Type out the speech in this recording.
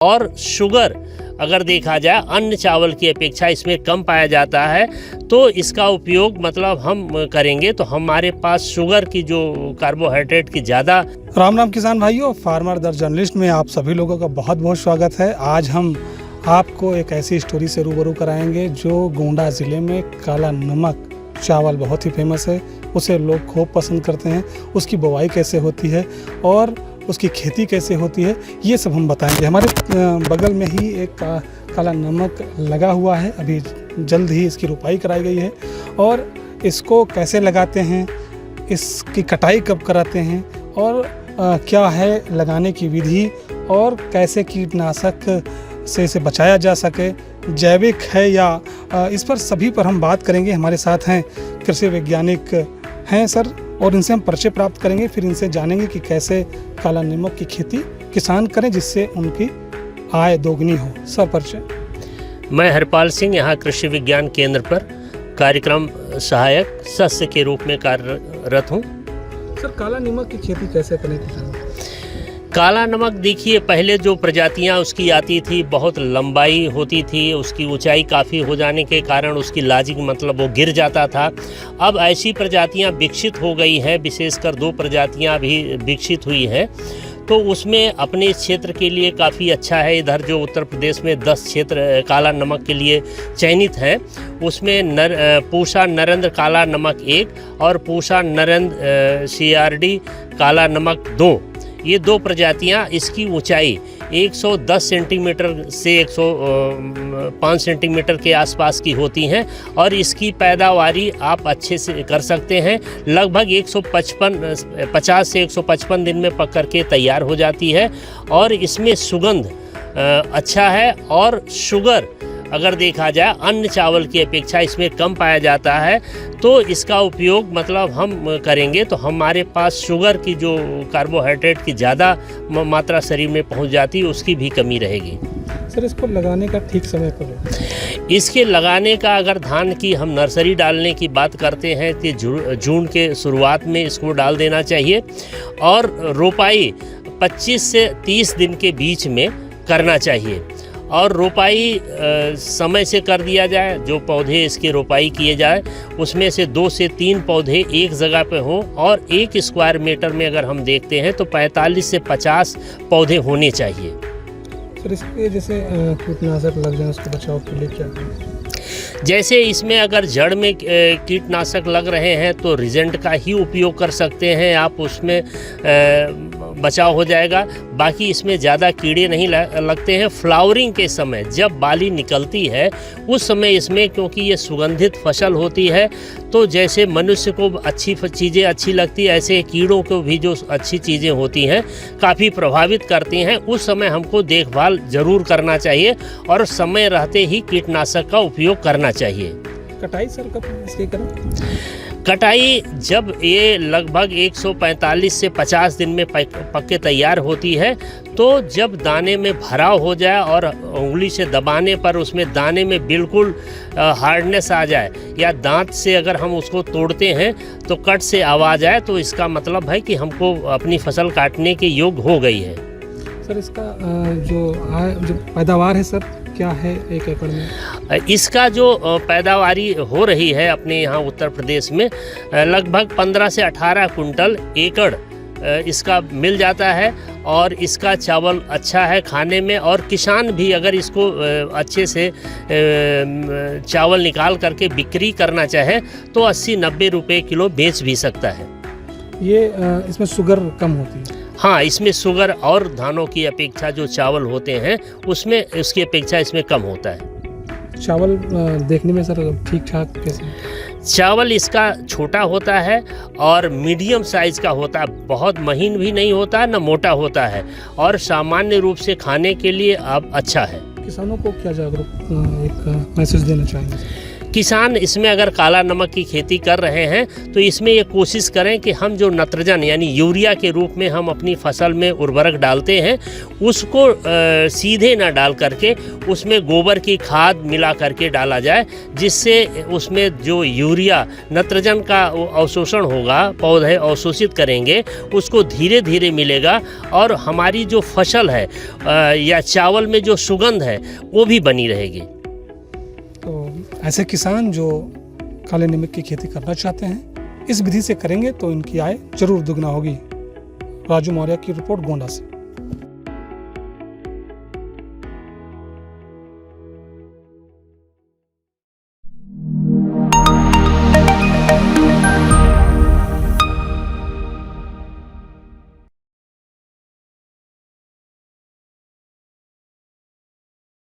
और शुगर अगर देखा जाए अन्य चावल की अपेक्षा इसमें कम पाया जाता है। तो इसका उपयोग मतलब हम करेंगे तो हमारे पास शुगर की जो कार्बोहाइड्रेट की ज़्यादा। राम राम किसान भाइयों, फार्मर द जर्नलिस्ट में आप सभी लोगों का बहुत बहुत स्वागत है। आज हम आपको एक ऐसी स्टोरी से रूबरू कराएंगे जो गोंडा ज़िले में काला नमक चावल बहुत ही फेमस है, उसे लोग खूब पसंद करते हैं। उसकी बुवाई कैसे होती है और उसकी खेती कैसे होती है, ये सब हम बताएंगे। हमारे बगल में ही एक काला नमक लगा हुआ है, अभी जल्द ही इसकी रुपाई कराई गई है। और इसको कैसे लगाते हैं, इसकी कटाई कब कराते हैं और क्या है लगाने की विधि और कैसे कीटनाशक से इसे बचाया जा सके, जैविक है या इस पर सभी पर हम बात करेंगे। हमारे साथ हैं कृषि वैज्ञानिक हैं सर, और इनसे हम परिचय प्राप्त करेंगे, फिर इनसे जानेंगे कि कैसे काला नमक की खेती किसान करें जिससे उनकी आय दोगुनी हो। सर परिचय। मैं हरपाल सिंह यहाँ कृषि विज्ञान केंद्र पर कार्यक्रम सहायक सस्य के रूप में कार्यरत हूँ। सर काला नमक की खेती कैसे करें किसान? काला नमक देखिए, पहले जो प्रजातियां उसकी आती थी बहुत लंबाई होती थी, उसकी ऊंचाई काफ़ी हो जाने के कारण उसकी लाजिक मतलब वो गिर जाता था। अब ऐसी प्रजातियां विकसित हो गई हैं, विशेषकर 2 प्रजातियां भी विकसित हुई हैं, तो उसमें अपने क्षेत्र के लिए काफ़ी अच्छा है। इधर जो उत्तर प्रदेश में 10 क्षेत्र काला नमक के लिए चयनित हैं, उसमें पूसा नरेंद्र काला नमक 1 और पूसा नरेंद्र CRD काला नमक 2, ये 2 प्रजातियां, इसकी ऊंचाई 110 सेंटीमीटर से 105 सेंटीमीटर के आसपास की होती हैं और इसकी पैदावारी आप अच्छे से कर सकते हैं। लगभग 50 से 155 दिन में पक करके तैयार हो जाती है और इसमें सुगंध अच्छा है और शुगर अगर देखा जाए अन्य चावल की अपेक्षा इसमें कम पाया जाता है। तो इसका उपयोग मतलब हम करेंगे तो हमारे पास शुगर की जो कार्बोहाइड्रेट की ज़्यादा मात्रा शरीर में पहुंच जाती है, उसकी भी कमी रहेगी। सर इसको लगाने का ठीक समय कब है? इसके लगाने का अगर धान की हम नर्सरी डालने की बात करते हैं कि जून के शुरुआत में इसको डाल देना चाहिए और रोपाई 25 से 30 दिन के बीच में करना चाहिए। और रोपाई समय से कर दिया जाए, जो पौधे इसके रोपाई किए जाए उसमें से 2 से 3 पौधे एक जगह पे हों और 1 स्क्वायर मीटर में अगर हम देखते हैं तो 45 से 50 पौधे होने चाहिए। सर इसके जैसे कीटनाशक लग जाए उसके बचाव के लिए क्या करें? जैसे इसमें अगर जड़ में कीटनाशक लग रहे हैं तो रिजेंट का ही उपयोग कर सकते हैं आप, उसमें बचाव हो जाएगा। बाकी इसमें ज़्यादा कीड़े नहीं लगते हैं। फ्लावरिंग के समय जब बाली निकलती है उस समय इसमें, क्योंकि ये सुगंधित फसल होती है, तो जैसे मनुष्य को अच्छी चीज़ें अच्छी लगती है, ऐसे कीड़ों को भी जो अच्छी चीज़ें होती हैं काफ़ी प्रभावित करती हैं। उस समय हमको देखभाल ज़रूर करना चाहिए और समय रहते ही कीटनाशक का उपयोग करना चाहिए। कटाई सर कब इसकी करें? कटाई जब ये लगभग 145 से 50 दिन में पक के तैयार होती है, तो जब दाने में भराव हो जाए और उंगली से दबाने पर उसमें दाने में बिल्कुल हार्डनेस आ जाए या दांत से अगर हम उसको तोड़ते हैं तो कट से आवाज़ आए, तो इसका मतलब है कि हमको अपनी फसल काटने के योग्य हो गई है। सर इसका जो पैदावार है सर क्या है 1 एकड़ में? इसका जो पैदावारी हो रही है अपने यहाँ उत्तर प्रदेश में लगभग 15 से 18 कुंटल एकड़ इसका मिल जाता है और इसका चावल अच्छा है खाने में। और किसान भी अगर इसको अच्छे से चावल निकाल करके बिक्री करना चाहे तो 80-90 रुपये किलो बेच भी सकता है। ये इसमें शुगर कम होती है? हाँ, इसमें शुगर और धानों की अपेक्षा जो चावल होते हैं उसमें उसकी अपेक्षा इसमें कम होता है। चावल देखने में सर ठीक ठाक कैसे? चावल इसका छोटा होता है और मीडियम साइज़ का होता है, बहुत महीन भी नहीं होता है, न मोटा होता है, और सामान्य रूप से खाने के लिए अब अच्छा है। किसानों को क्या जागरूक एक मैसेज देना चाहेंगे? किसान इसमें अगर काला नमक की खेती कर रहे हैं तो इसमें ये कोशिश करें कि हम जो नत्रजन यानी यूरिया के रूप में हम अपनी फसल में उर्वरक डालते हैं उसको सीधे ना डाल करके उसमें गोबर की खाद मिला करके डाला जाए, जिससे उसमें जो यूरिया नत्रजन का अवशोषण होगा, पौधे अवशोषित करेंगे, उसको धीरे धीरे मिलेगा और हमारी जो फसल है या चावल में जो सुगंध है वो भी बनी रहेगी। तो ऐसे किसान जो काले नमक की खेती करना चाहते हैं इस विधि से करेंगे तो इनकी आय जरूर दुगना होगी। राजू मौर्य की रिपोर्ट गोंडा से।